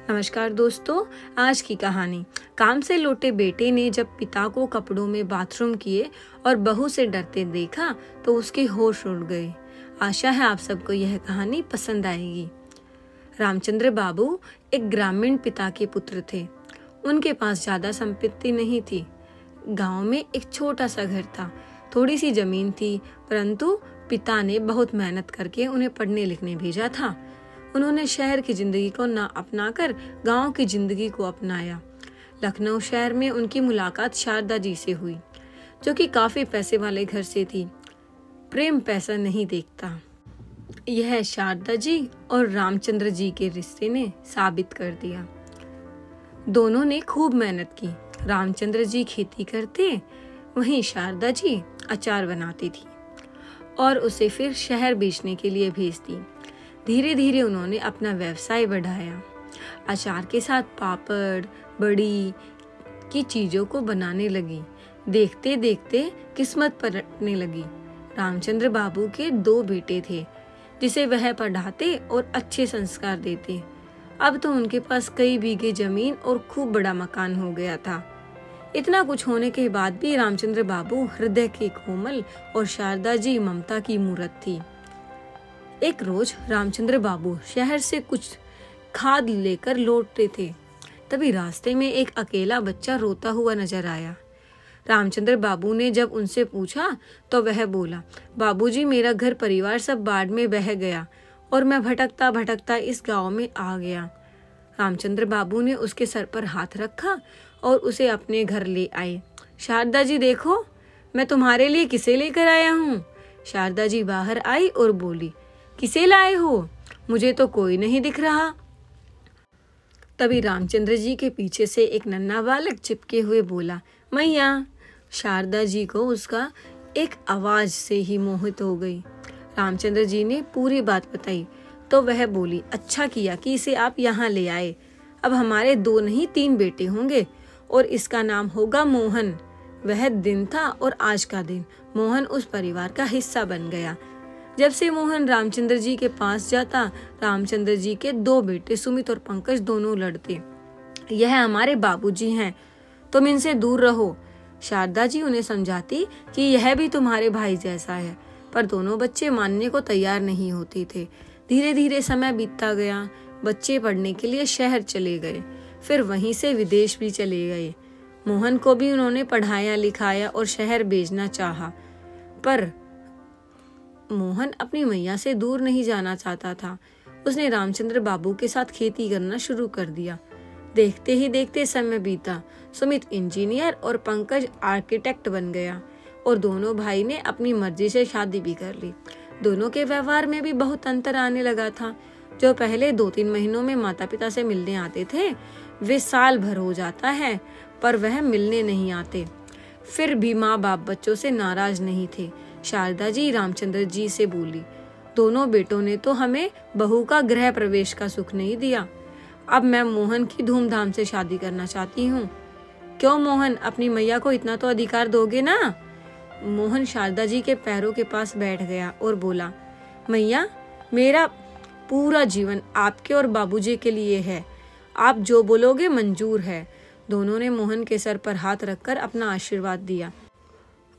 नमस्कार दोस्तों, आज की कहानी। काम से लौटे बेटे ने जब पिता को कपड़ों में बाथरूम किए और बहू से डरते देखा तो उसके होश उड़ गए। आशा है आप सबको यह कहानी पसंद आएगी। रामचंद्र बाबू एक ग्रामीण पिता के पुत्र थे। उनके पास ज्यादा संपत्ति नहीं थी। गांव में एक छोटा सा घर था, थोड़ी सी जमीन थी, परंतु पिता ने बहुत मेहनत करके उन्हें पढ़ने लिखने भेजा था। उन्होंने शहर की जिंदगी को ना अपनाकर गांव की जिंदगी को अपनाया। लखनऊ शहर में उनकी मुलाकात शारदा जी से हुई, जो कि काफी पैसे वाले घर से थी। प्रेम पैसा नहीं देखता, यह शारदा जी और रामचंद्र जी के रिश्ते ने साबित कर दिया। दोनों ने खूब मेहनत की। रामचंद्र जी खेती करते, वहीं शारदा जी अचार बनाती थी और उसे फिर शहर बेचने के लिए भेजती। धीरे धीरे उन्होंने अपना व्यवसाय बढ़ाया। अचार के साथ पापड़, बड़ी की चीजों को बनाने लगी। देखते देखते किस्मत पलटने लगी। रामचंद्र बाबू के 2 बेटे थे, जिसे वह पढ़ाते और अच्छे संस्कार देते। अब तो उनके पास कई बीघे जमीन और खूब बड़ा मकान हो गया था। इतना कुछ होने के बाद भी रामचंद्र बाबू हृदय के कोमल और शारदा जी ममता की मूरत थी। एक रोज रामचंद्र बाबू शहर से कुछ खाद लेकर लौटते थे। तभी रास्ते में एक अकेला बच्चा रोता हुआ नजर आया। रामचंद्र बाबू ने जब उनसे पूछा तो वह बोला, बाबूजी, मेरा घर परिवार सब बाढ़ में बह गया और मैं भटकता भटकता इस गांव में आ गया। रामचंद्र बाबू ने उसके सर पर हाथ रखा और उसे अपने घर ले आए। शारदा जी देखो, मैं तुम्हारे लिए किसे लेकर आया हूँ। शारदा जी बाहर आई और बोली, किसे लाए हो? मुझे तो कोई नहीं दिख रहा। तभी रामचंद्र जी के पीछे से एक नन्हा बालक चिपके हुए बोला, मैया। शारदा जी को उसका एक आवाज से ही मोहित हो गई। रामचंद्र जी ने पूरी बात बताई तो वह बोली, अच्छा किया कि इसे आप यहाँ ले आए। अब हमारे 2 नहीं 3 बेटे होंगे और इसका नाम होगा मोहन। वह दिन था और आज का दिन मोहन उस परिवार का हिस्सा बन गया। जब से मोहन रामचंद्र जी के पास जाता, रामचंद्र जी के 2 बेटे सुमित और पंकज दोनों लड़ते। यह हमारे बाबूजी हैं, तुम इनसे दूर रहो। शारदा जी उन्हें समझाती कि यह भी तुम्हारे भाई जैसा है, पर दोनों बच्चे मानने को तैयार नहीं होते थे। धीरे धीरे समय बीतता गया। बच्चे पढ़ने के लिए शहर चले गए, फिर वहीं से विदेश भी चले गए। मोहन को भी उन्होंने पढ़ाया लिखाया और शहर भेजना चाहा, पर मोहन अपनी मैया से दूर नहीं जाना चाहता था। उसने रामचंद्र बाबू के साथ खेती करना शुरू कर दिया। देखते ही देखते समय बीता। सुमित इंजीनियर और पंकज आर्किटेक्ट बन गया और दोनों भाई ने अपनी मर्जी से शादी भी कर ली। दोनों के व्यवहार में भी बहुत अंतर आने लगा था। जो पहले 2-3 महीनों में माता पिता से मिलने आते थे, वे साल भर हो जाता है पर वह मिलने नहीं आते। फिर भी माँ बाप बच्चों से नाराज नहीं थे। शारदा जी रामचंद्र जी से बोली, दोनों बेटों ने तो हमें बहू का गृह प्रवेश का सुख नहीं दिया। अब मैं मोहन की धूमधाम से शादी करना चाहती हूँ। क्यों मोहन, अपनी मैया को इतना तो अधिकार दोगे ना? मोहन शारदा जी के पैरों के पास बैठ गया और बोला, मैया, मेरा पूरा जीवन आपके और बाबूजी के लिए है। आप जो बोलोगे मंजूर है। दोनों ने मोहन के सर पर हाथ रखकर अपना आशीर्वाद दिया।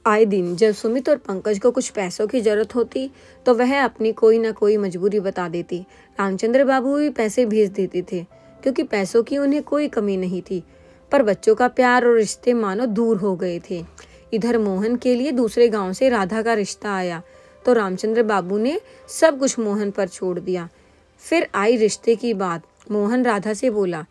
आए दिन जब सुमित और पंकज को कुछ पैसों की जरूरत होती तो वह अपनी कोई ना कोई मजबूरी बता देती। रामचंद्र बाबू भी पैसे भेज देते थे, क्योंकि पैसों की उन्हें कोई कमी नहीं थी। पर बच्चों का प्यार और रिश्ते मानो दूर हो गए थे। इधर मोहन के लिए दूसरे गांव से राधा का रिश्ता आया तो रामचंद्र बाबू ने सब कुछ मोहन पर छोड़ दिया। फिर आई रिश्ते की बात। मोहन राधा से बोला,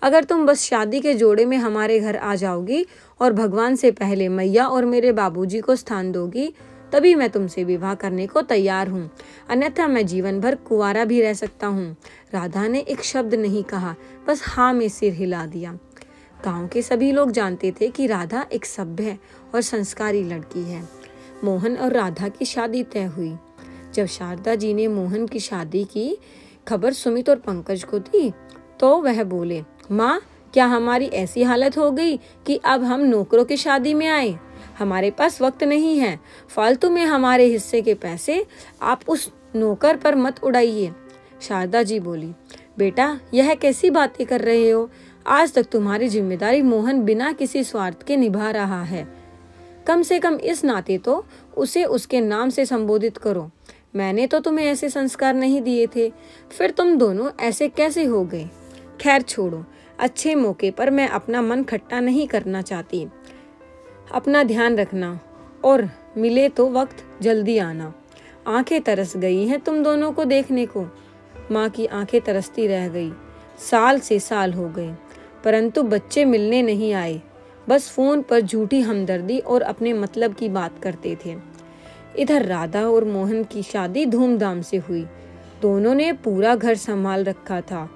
अगर तुम बस शादी के जोड़े में हमारे घर आ जाओगी और भगवान से पहले मैया और मेरे बाबूजी को स्थान दोगी, तभी मैं तुमसे विवाह करने को तैयार हूँ, अन्यथा मैं जीवन भर कुंवारा भी रह सकता हूँ। राधा ने एक शब्द नहीं कहा, बस हाँ में सिर हिला दिया। गांव के सभी लोग जानते थे कि राधा एक सभ्य और संस्कारी लड़की है। मोहन और राधा की शादी तय हुई। जब शारदा जी ने मोहन की शादी की खबर सुमित और पंकज को दी तो वह बोले, माँ, क्या हमारी ऐसी हालत हो गई कि अब हम नौकरों की शादी में आए? हमारे पास वक्त नहीं है। फालतू में हमारे हिस्से के पैसे आप उस नौकर पर मत उड़ाइए। शारदा जी बोली, बेटा, यह कैसी बातें कर रहे हो? आज तक तुम्हारी जिम्मेदारी मोहन बिना किसी स्वार्थ के निभा रहा है। कम से कम इस नाते तो उसे उसके नाम से संबोधित करो। मैंने तो तुम्हें ऐसे संस्कार नहीं दिए थे, फिर तुम दोनों ऐसे कैसे हो गए? खैर छोड़ो, अच्छे मौके पर मैं अपना मन खट्टा नहीं करना चाहती। अपना ध्यान रखना और मिले तो वक्त जल्दी आना। आंखें तरस गई हैं तुम दोनों को देखने को। माँ की आंखें तरसती रह गई। साल से साल हो गए, परंतु बच्चे मिलने नहीं आए। बस फोन पर झूठी हमदर्दी और अपने मतलब की बात करते थे। इधर राधा और मोहन की शादी धूमधाम से हुई। दोनों ने पूरा घर संभाल रखा था।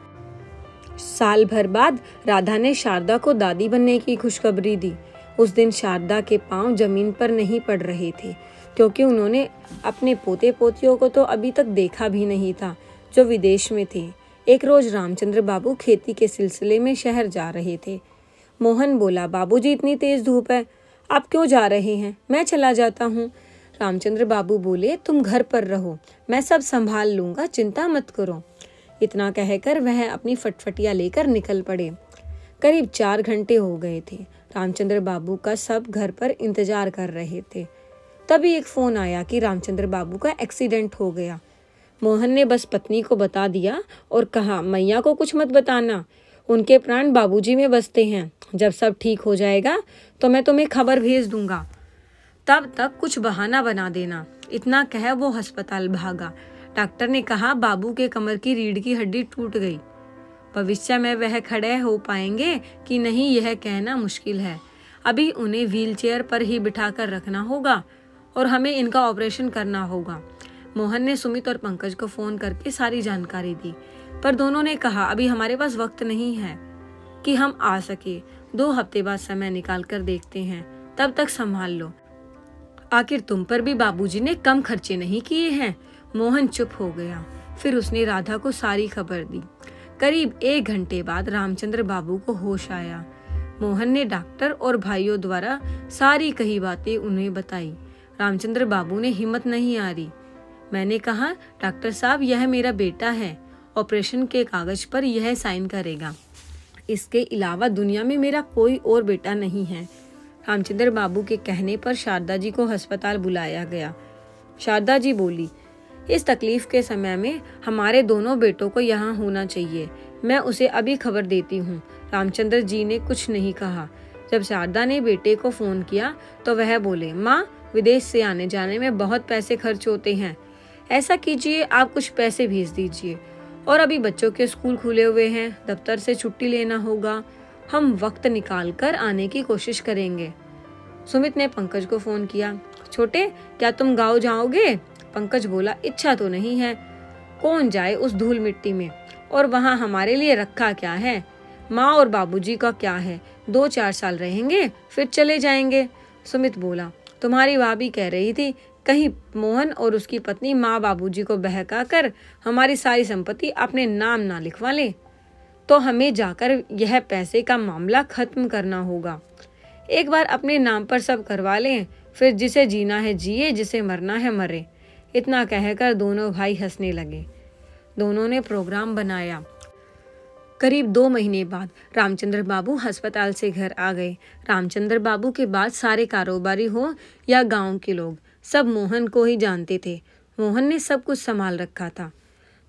साल भर बाद राधा ने शारदा को दादी बनने की खुशखबरी दी। उस दिन शारदा के पांव जमीन पर नहीं पड़ रहे थे, क्योंकि उन्होंने अपने पोते पोतियों को तो अभी तक देखा भी नहीं था, जो विदेश में थे। एक रोज रामचंद्र बाबू खेती के सिलसिले में शहर जा रहे थे। मोहन बोला, बाबूजी इतनी तेज धूप है, आप क्यों जा रहे हैं? मैं चला जाता हूँ। रामचंद्र बाबू बोले, तुम घर पर रहो, मैं सब संभाल लूंगा, चिंता मत करो। इतना कहकर वह अपनी फटफटिया लेकर निकल पड़े। करीब 4 घंटे हो गए थे। रामचंद्र बाबू का सब घर पर इंतजार कर रहे थे। तभी एक फोन आया कि रामचंद्र बाबू का एक्सीडेंट हो गया। मोहन ने बस पत्नी को बता दिया और कहा, मैया को कुछ मत बताना, उनके प्राण बाबूजी में बसते हैं। जब सब ठीक हो जाएगा तो मैं तुम्हें खबर भेज दूंगा, तब तक कुछ बहाना बना देना। इतना कह वो अस्पताल भागा। डॉक्टर ने कहा, बाबू के कमर की रीढ़ की हड्डी टूट गई। भविष्य में वह खड़े हो पाएंगे कि नहीं, यह कहना मुश्किल है। अभी उन्हें व्हीलचेयर पर ही बिठाकर रखना होगा और हमें इनका ऑपरेशन करना होगा। मोहन ने सुमित और पंकज को फोन करके सारी जानकारी दी, पर दोनों ने कहा, अभी हमारे पास वक्त नहीं है कि हम आ सके। 2 हफ्ते बाद समय निकाल कर देखते हैं, तब तक संभाल लो। आखिर तुम पर भी बाबूजी ने कम खर्चे नहीं किए हैं। मोहन चुप हो गया। फिर उसने राधा को सारी खबर दी। करीब 1 घंटे बाद रामचंद्र बाबू को होश आया। मोहन ने डॉक्टर और भाइयों द्वारा सारी कही बातें उन्हें बताई। रामचंद्र बाबू ने हिम्मत नहीं हारी। मैंने कहा, डॉक्टर साहब, यह मेरा बेटा है, ऑपरेशन के कागज पर यह साइन करेगा। इसके अलावा दुनिया में मेरा कोई और बेटा नहीं है। रामचंद्र बाबू के कहने पर शारदा जी को अस्पताल बुलाया गया। शारदा जी बोली, इस तकलीफ के समय में हमारे दोनों बेटों को यहाँ होना चाहिए। मैं उसे अभी खबर देती हूँ। रामचंद्र जी ने कुछ नहीं कहा। जब शारदा ने बेटे को फोन किया तो वह बोले, माँ, विदेश से आने जाने में बहुत पैसे खर्च होते हैं। ऐसा कीजिए, आप कुछ पैसे भेज दीजिए। और अभी बच्चों के स्कूल खुले हुए हैं, दफ्तर से छुट्टी लेना होगा। हम वक्त निकाल कर आने की कोशिश करेंगे। सुमित ने पंकज को फोन किया, छोटे, क्या तुम गाँव जाओगे? पंकज बोला, इच्छा तो नहीं है, कौन जाए उस धूल मिट्टी में, और वहाँ हमारे लिए रखा क्या है? माँ और बाबूजी का क्या है, 2-4 साल रहेंगे फिर चले जाएंगे। सुमित बोला, तुम्हारी भाभी कह रही थी कहीं मोहन और उसकी पत्नी माँ बाबूजी को बहका कर हमारी सारी संपत्ति अपने नाम ना लिखवा ले, तो हमें जाकर यह पैसे का मामला खत्म करना होगा। एक बार अपने नाम पर सब करवा लें, फिर जिसे जीना है जिए, जिसे मरना है मरे। इतना कहकर दोनों भाई हंसने लगे। दोनों ने प्रोग्राम बनाया। करीब 2 महीने बाद रामचंद्र बाबू अस्पताल से घर आ गए। रामचंद्र बाबू के बाद सारे कारोबारी हो या गांव के लोग, सब मोहन को ही जानते थे। मोहन ने सब कुछ संभाल रखा था।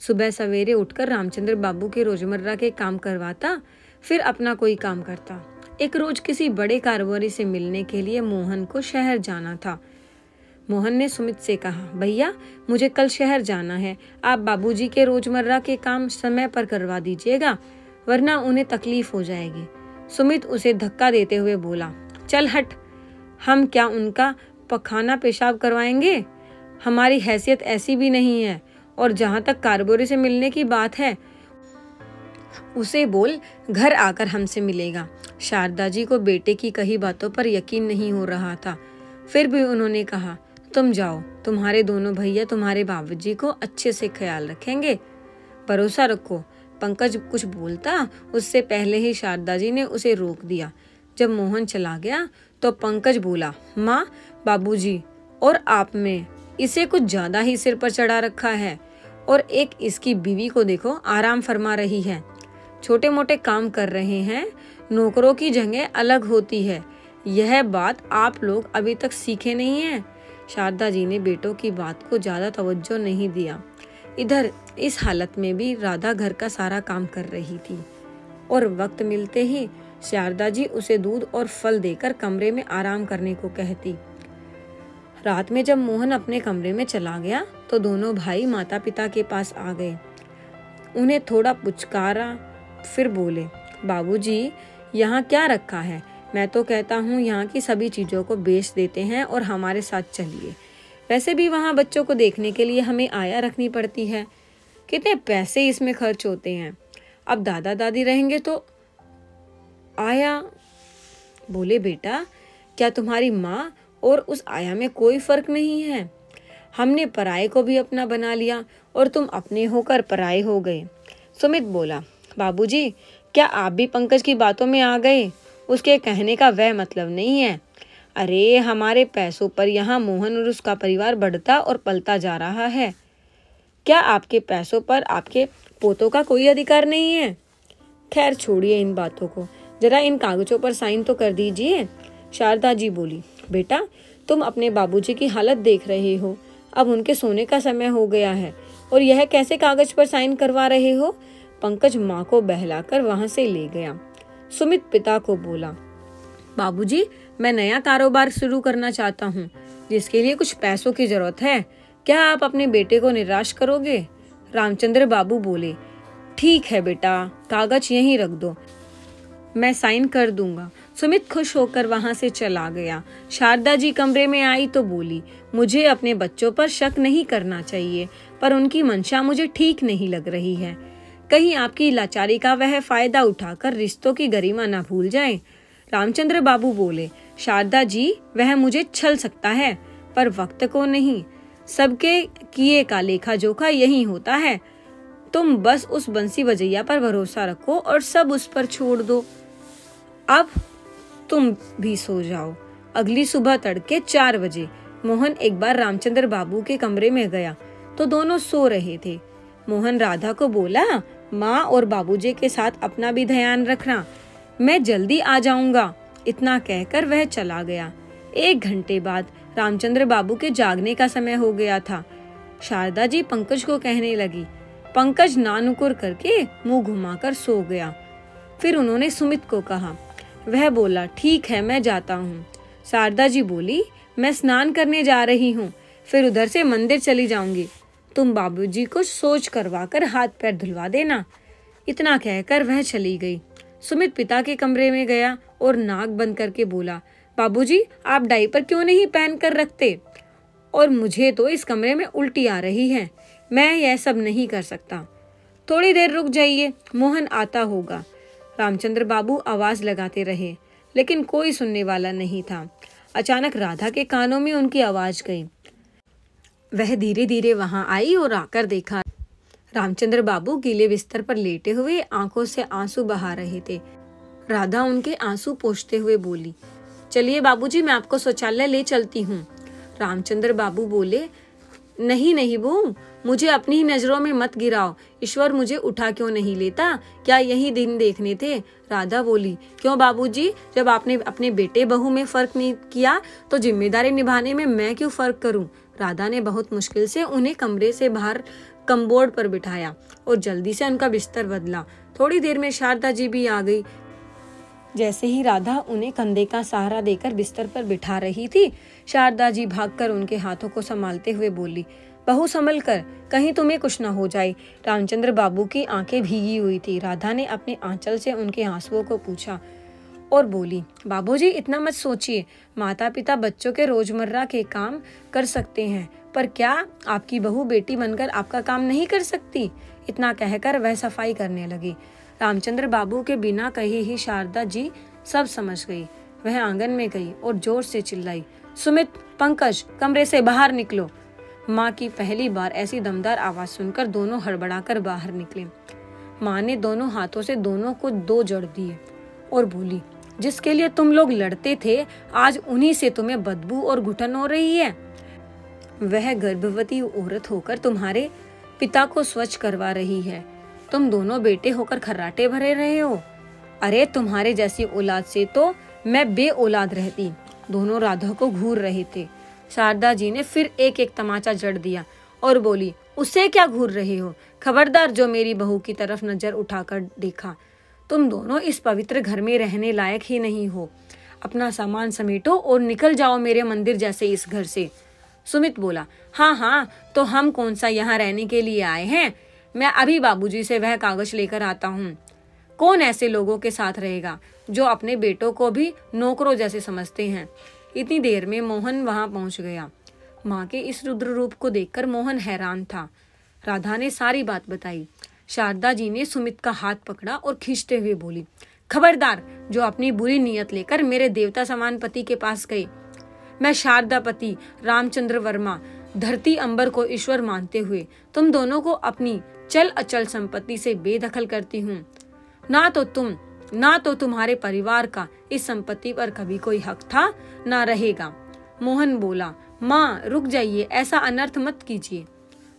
सुबह सवेरे उठकर रामचंद्र बाबू के रोजमर्रा के काम करवाता, फिर अपना कोई काम करता। एक रोज किसी बड़े कारोबारी से मिलने के लिए मोहन को शहर जाना था। मोहन ने सुमित से कहा, भैया, मुझे कल शहर जाना है, आप बाबूजी के रोजमर्रा के काम समय पर करवा दीजिएगा, वरना उन्हें तकलीफ हो जाएगी। सुमित उसे धक्का देते हुए बोला, चल हट, हम क्या उनका पखाना पेशाब करवाएंगे? हमारी हैसियत ऐसी भी नहीं है। और जहाँ तक कारोबारी से मिलने की बात है, उसे बोल घर आकर हमसे मिलेगा। शारदा जी को बेटे की कही बातों पर यकीन नहीं हो रहा था। फिर भी उन्होंने कहा, तुम जाओ, तुम्हारे दोनों भैया तुम्हारे बाबूजी को अच्छे से ख्याल रखेंगे, भरोसा रखो। पंकज कुछ बोलता उससे पहले ही शारदा जी ने उसे रोक दिया। जब मोहन चला गया तो पंकज बोला, माँ, बाबूजी और आप में इसे कुछ ज्यादा ही सिर पर चढ़ा रखा है। और एक इसकी बीवी को देखो आराम फरमा रही है, छोटे मोटे काम कर रहे हैं। नौकरों की जगह अलग होती है। यह बात आप लोग अभी तक सीखे नहीं हैं। शारदा जी ने बेटों की बात को ज्यादा तवज्जो नहीं दिया। इधर इस हालत में भी राधा घर का सारा काम कर रही थी और वक्त मिलते ही शारदा जी उसे दूध और फल देकर कमरे में आराम करने को कहती। रात में जब मोहन अपने कमरे में चला गया तो दोनों भाई माता पिता के पास आ गए। उन्हें थोड़ा पुचकारा, फिर बोले, बाबूजी, यहाँ क्या रखा है? मैं तो कहता हूँ यहाँ की सभी चीजों को बेच देते हैं और हमारे साथ चलिए। वैसे भी वहाँ बच्चों को देखने के लिए हमें आया रखनी पड़ती है, कितने पैसे इसमें खर्च होते हैं। अब दादा दादी रहेंगे तो आया। बोले, बेटा, क्या तुम्हारी माँ और उस आया में कोई फर्क नहीं है? हमने पराये को भी अपना बना लिया और तुम अपने होकर पराये हो गए। सुमित बोला, बाबूजी, क्या आप भी पंकज की बातों में आ गए? उसके कहने का वह मतलब नहीं है। अरे, हमारे पैसों पर यहाँ मोहन और उसका परिवार बढ़ता और पलता जा रहा है। क्या आपके पैसों पर आपके पोतों का कोई अधिकार नहीं है? खैर, छोड़िए इन बातों को, जरा इन कागजों पर साइन तो कर दीजिए। शारदा जी बोली, बेटा, तुम अपने बाबूजी की हालत देख रहे हो। अब उनके सोने का समय हो गया है और यह कैसे कागज पर साइन करवा रहे हो? पंकज माँ को बहलाकर वहां से ले गया। सुमित पिता को बोला, बाबूजी, मैं नया कारोबार शुरू करना चाहता हूँ, जिसके लिए कुछ पैसों की जरूरत है। क्या आप अपने बेटे को निराश करोगे? रामचंद्र बाबू बोले, ठीक है बेटा, कागज यहीं रख दो, मैं साइन कर दूंगा। सुमित खुश होकर वहां से चला गया। शारदा जी कमरे में आई तो बोली, मुझे अपने बच्चों पर शक नहीं करना चाहिए, पर उनकी मंशा मुझे ठीक नहीं लग रही है। कहीं आपकी लाचारी का वह फायदा उठाकर रिश्तों की गरिमा न भूल जाएं। रामचंद्र बाबू बोले, शारदा जी, वह मुझे छल सकता है पर वक्त को नहीं। सबके किए का लेखा जोखा यही होता है। तुम बस उस बंसी बजैया पर भरोसा रखो और सब उस पर छोड़ दो। अब तुम भी सो जाओ। अगली सुबह तड़के 4 बजे मोहन एक बार रामचंद्र बाबू के कमरे में गया तो दोनों सो रहे थे। मोहन राधा को बोला, माँ और बाबूजी के साथ अपना भी ध्यान रखना, मैं जल्दी आ जाऊंगा। इतना कहकर वह चला गया। 1 घंटे बाद रामचंद्र बाबू के जागने का समय हो गया था। शारदा जी पंकज को कहने लगी। पंकज नानुकुर करके मुंह घुमाकर सो गया। फिर उन्होंने सुमित को कहा। वह बोला, ठीक है, मैं जाता हूँ। शारदा जी बोली, मैं स्नान करने जा रही हूँ, फिर उधर से मंदिर चली जाऊंगी। तुम बाबूजी को सोच करवाकर हाथ पैर धुलवा देना। इतना कहकर वह चली गई। सुमित पिता के कमरे में गया और नाक बंद करके बोला, बाबूजी, आप डायपर क्यों नहीं पहन कर रखते? और मुझे तो इस कमरे में उल्टी आ रही है, मैं यह सब नहीं कर सकता। थोड़ी देर रुक जाइए, मोहन आता होगा। रामचंद्र बाबू आवाज लगाते रहे, लेकिन कोई सुनने वाला नहीं था। अचानक राधा के कानों में उनकी आवाज गई। वह धीरे धीरे वहां आई और आकर देखा रामचंद्र बाबू गीले बिस्तर पर लेटे हुए आंखों से आंसू बहा रहे थे। राधा उनके आंसू पोंछते हुए बोली, चलिए बाबूजी, मैं आपको शौचालय ले चलती हूँ। रामचंद्र बाबू बोले, नहीं नहीं बहू, मुझे अपनी ही नजरों में मत गिराओ। ईश्वर मुझे उठा क्यों नहीं लेता? क्या यही दिन देखने थे? राधा बोली, क्यों बाबूजी, जब आपने अपने बेटे बहू में फर्क नहीं किया तो जिम्मेदारी निभाने में मैं क्यों फर्क करूं? राधा ने बहुत मुश्किल से उन्हें कमरे से बाहर कमबोर्ड पर बिठाया और जल्दी से उनका बिस्तर बदला। थोड़ी देर में शारदा जी भी आ गई। जैसे ही राधा उन्हें कंधे का सहारा देकर बिस्तर पर बिठा रही थी, शारदा जी भागकर उनके हाथों को संभालते हुए बोली, बहू संभल कर, कहीं तुम्हें कुछ न हो जाए। रामचंद्र बाबू की आंखें भीगी हुई थी। राधा ने अपने आंचल से उनके आंसुओं को पूछा और बोली, बाबूजी, इतना मत सोचिए। माता पिता बच्चों के रोजमर्रा के काम कर सकते हैं, पर क्या आपकी बहू बेटी बनकर आपका काम नहीं कर सकती? इतना कहकर वह सफाई करने लगी। रामचंद्र बाबू के बिना कही ही शारदा जी सब समझ गई। वह आंगन में गई और जोर से चिल्लाई, सुमित, पंकज, कमरे से बाहर निकलो। माँ की पहली बार ऐसी दमदार आवाज सुनकर दोनों हड़बड़ाकर बाहर निकले। माँ ने दोनों हाथों से दोनों को 2 जड़ दिए और बोली, जिसके लिए तुम लोग लड़ते थे, आज उन्हीं से तुम्हें बदबू और घुटन हो रही है। वह गर्भवती औरत होकर तुम्हारे पिता को स्वच्छ करवा रही है। तुम दोनों बेटे होकर खर्राटे भरे रहे हो। अरे तुम्हारे जैसी औलाद से तो मैं बे औलाद रहती। दोनों राधा को घूर रहे थे। शारदा जी ने फिर एक एक तमाचा जड़ दिया और बोली, उससे क्या घूर रहे हो? खबरदार जो मेरी बहू की तरफ नजर उठाकर देखा। तुम दोनों इस पवित्र घर में रहने लायक ही नहीं हो। अपना सामान समेटो और निकल जाओ मेरे मंदिर जैसे इस घर से। सुमित बोला, हाँ, तो हम कौन सा यहाँ रहने के लिए आए हैं? मैं अभी बाबूजी से वह कागज लेकर आता हूँ। कौन ऐसे लोगों के साथ रहेगा जो अपने बेटों को भी नौकरों जैसे समझते हैं। इतनी देर में मोहन वहां पहुंच गया। माँ के इस रुद्र रूप को देखकर मोहन हैरान था। राधा ने सारी बात बताई। शारदा जी ने सुमित का हाथ पकड़ा और खींचते हुए बोली, खबरदार जो अपनी बुरी नीयत लेकर मेरे देवता समान पति के पास गए। मैं शारदा पति रामचंद्र वर्मा धरती अंबर को ईश्वर मानते हुए तुम दोनों को अपनी चल अचल संपत्ति से बेदखल करती हूँ। ना तो तुम्हारे परिवार का इस संपत्ति पर कभी कोई हक था, ना रहेगा। मोहन बोला, माँ रुक जाइए, ऐसा अनर्थ मत कीजिए।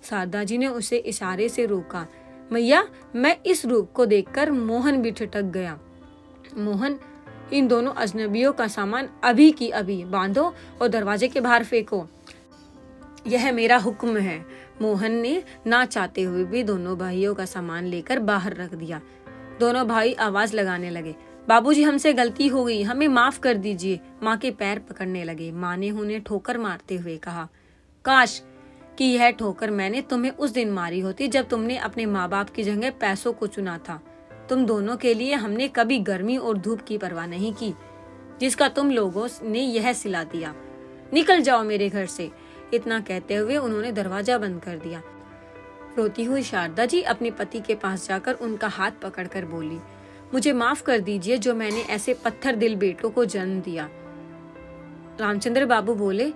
शारदा जी ने उसे इशारे से रोका। मैया, मैं इस रूप को देखकर मोहन भी ठिठक गया। मोहन, इन दोनों अजनबियों का सामान अभी की अभी बांधो और दरवाजे के बाहर फेंको। यह मेरा हुक्म है। मोहन ने ना चाहते हुए भी दोनों भाइयों का सामान लेकर बाहर रख दिया। दोनों भाई आवाज लगाने लगे, बाबूजी हमसे गलती हो गई, हमें माफ कर दीजिए। माँ के पैर पकड़ने लगे। माँ ने उन्हें ठोकर मारते हुए कहा, काश कि यह ठोकर मैंने तुम्हें उस दिन मारी होती जब तुमने अपने माँ बाप की जगह पैसों को चुना था। तुम दोनों के लिए हमने कभी गर्मी और धूप की परवाह नहीं की, जिसका तुम लोगों ने यह सिला दिया। निकल जाओ मेरे घर से। इतना कहते हुए उन्होंने दरवाजा बंद कर दिया। रोती हुई शारदा जी अपने पति के पास जाकर उनका हाथ पकड़कर बोली, मुझे माफ कर दीजिए जो मैंने ऐसे पत्थर दिल बेटों को जन्म दिया। रामचंद्र बाबू बोले,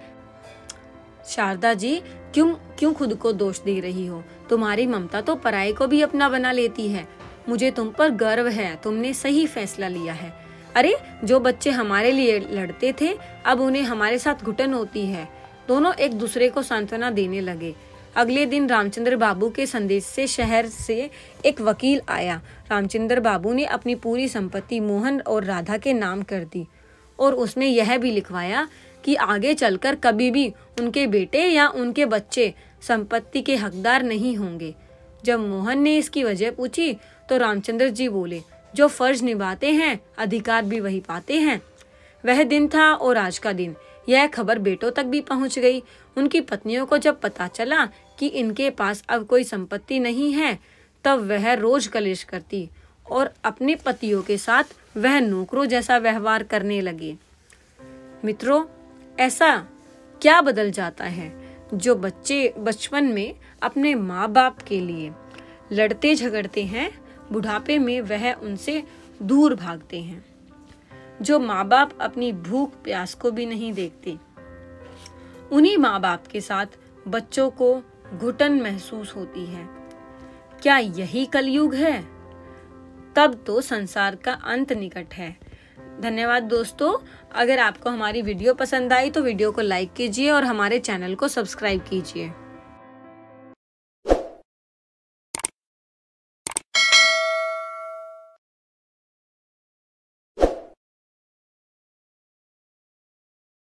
शारदा जी क्यों खुद को दोष दे रही हो? तुम्हारी ममता तो पराये को भी अपना बना लेती है। मुझे तुम पर गर्व है, तुमने सही फैसला लिया है। अरे जो बच्चे हमारे लिए लड़ते थे अब उन्हें हमारे साथ घुटन होती है। दोनों एक दूसरे को सांत्वना देने लगे। अगले दिन रामचंद्र बाबू के संदेश से शहर से एक वकील आया। रामचंद्र बाबू ने अपनी पूरी संपत्ति मोहन और राधा के नाम कर दी और उसमें यह भी लिखवाया कि आगे चलकर कभी भी उनके बेटे या उनके बच्चे संपत्ति के हकदार नहीं होंगे। जब मोहन ने इसकी वजह पूछी तो रामचंद्र जी बोले, जो फर्ज निभाते हैं अधिकार भी वही पाते हैं। वह दिन था और आज का दिन। यह खबर बेटों तक भी पहुंच गई। उनकी पत्नियों को जब पता चला कि इनके पास अब कोई संपत्ति नहीं है तब वह रोज कलेश करती और अपने पतियों के साथ वह नौकरों जैसा व्यवहार करने लगे। मित्रों, ऐसा क्या बदल जाता है जो बच्चे बचपन में अपने माँ बाप के लिए लड़ते झगड़ते हैं, बुढ़ापे में वह उनसे दूर भागते हैं। जो माँ बाप अपनी भूख प्यास को भी नहीं देखते, उन्हीं माँ बाप के साथ बच्चों को घुटन महसूस होती है। क्या यही कलयुग है? तब तो संसार का अंत निकट है। धन्यवाद दोस्तों। अगर आपको हमारी वीडियो पसंद आई तो वीडियो को लाइक कीजिए और हमारे चैनल को सब्सक्राइब कीजिए।